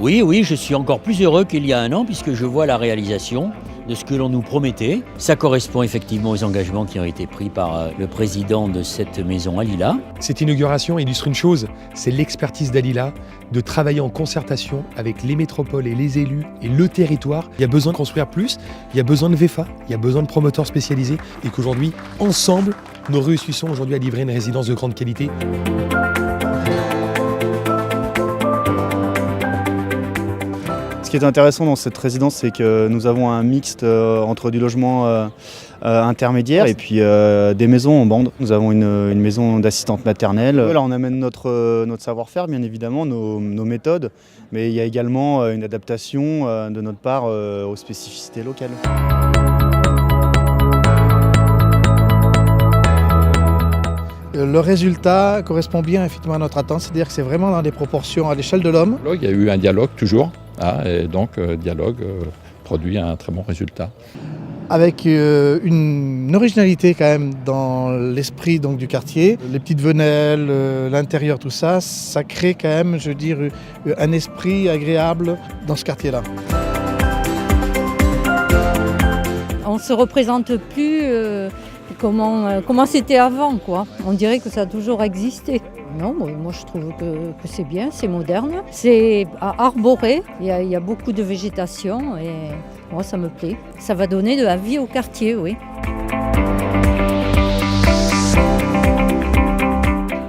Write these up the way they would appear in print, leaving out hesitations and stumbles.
Oui, oui, je suis encore plus heureux qu'il y a un an puisque je vois la réalisation de ce que l'on nous promettait. Ça correspond effectivement aux engagements qui ont été pris par le président de cette maison Alila. Cette inauguration illustre une chose, c'est l'expertise d'Alila, de travailler en concertation avec les métropoles et les élus et le territoire. Il y a besoin de construire plus, il y a besoin de VEFA, il y a besoin de promoteurs spécialisés et qu'aujourd'hui, ensemble, nous réussissons aujourd'hui à livrer une résidence de grande qualité. Ce qui est intéressant dans cette résidence, c'est que nous avons un mixte entre du logement intermédiaire et puis des maisons en bande. Nous avons une maison d'assistante maternelle. Là, on amène notre savoir-faire, bien évidemment, nos méthodes, mais il y a également une adaptation de notre part aux spécificités locales. Le résultat correspond bien effectivement à notre attente, c'est-à-dire que c'est vraiment dans des proportions à l'échelle de l'homme. Il y a eu un dialogue toujours, et donc dialogue produit un très bon résultat. Avec une originalité quand même dans l'esprit donc, du quartier. Les petites venelles, l'intérieur, tout ça, ça crée quand même, je veux dire, un esprit agréable dans ce quartier-là. On ne se représente plus comment c'était avant, quoi. On dirait que ça a toujours existé. Non, moi je trouve que c'est bien, c'est moderne. C'est arboré, il y a beaucoup de végétation et moi ça me plaît. Ça va donner de la vie au quartier, oui.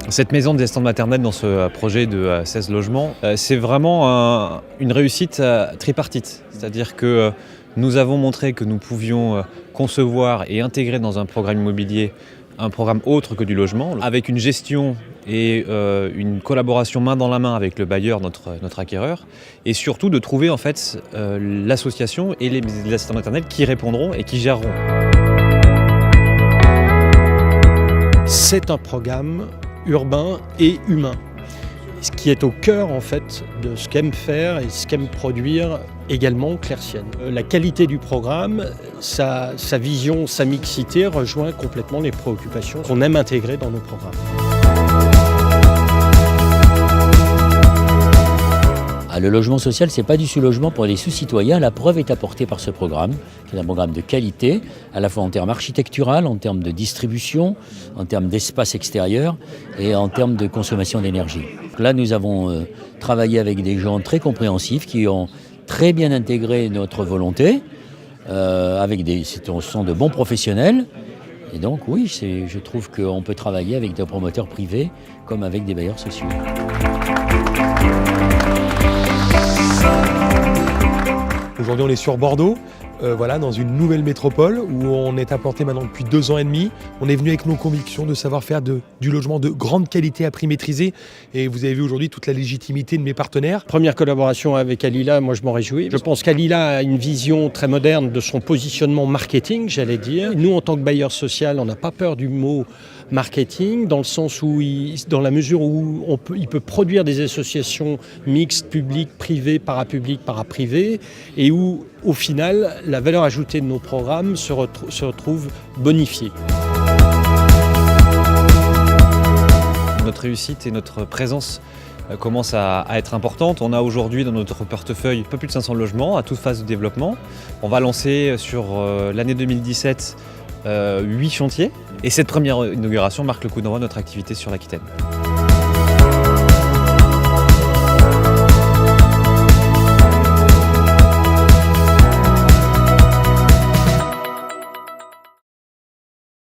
Cette maison d'assistante maternelle dans ce projet de 16 logements, c'est vraiment une réussite tripartite. C'est-à-dire que nous avons montré que nous pouvions concevoir et intégrer dans un programme immobilier un programme autre que du logement, avec une gestion et une collaboration main dans la main avec le bailleur, notre acquéreur, et surtout de trouver en fait l'association et les assistants maternels qui répondront et qui géreront. C'est un programme urbain et humain, ce qui est au cœur en fait de ce qu'aime faire et ce qu'aime produire également Claircienne. La qualité du programme, sa vision, sa mixité rejoint complètement les préoccupations qu'on aime intégrer dans nos programmes. Le logement social, ce n'est pas du sous-logement pour les sous-citoyens. La preuve est apportée par ce programme, qui est un programme de qualité, à la fois en termes architectural, en termes de distribution, en termes d'espace extérieur et en termes de consommation d'énergie. Là, nous avons travaillé avec des gens très compréhensifs qui ont très bien intégré notre volonté. Ce sont de bons professionnels. Et donc, oui, je trouve qu'on peut travailler avec des promoteurs privés comme avec des bailleurs sociaux. Aujourd'hui, on est sur Bordeaux, dans une nouvelle métropole où on est implanté maintenant depuis 2 ans et demi. On est venu avec nos convictions de savoir faire du logement de grande qualité à prix maîtrisé. Et vous avez vu aujourd'hui toute la légitimité de mes partenaires. Première collaboration avec Alila, moi je m'en réjouis. Je pense qu'Alila a une vision très moderne de son positionnement marketing, j'allais dire. Nous, en tant que bailleur social, on n'a pas peur du mot marketing, dans le sens où, dans la mesure où il peut produire des associations mixtes, publiques, privées, parapubliques, paraprivées, et où, au final, la valeur ajoutée de nos programmes se retrouve bonifiée. Notre réussite et notre présence commencent à être importantes. On a aujourd'hui dans notre portefeuille un peu plus de 500 logements à toute phase de développement. On va lancer sur l'année 2017 8 chantiers. Et cette première inauguration marque le coup d'envoi de notre activité sur l'Aquitaine.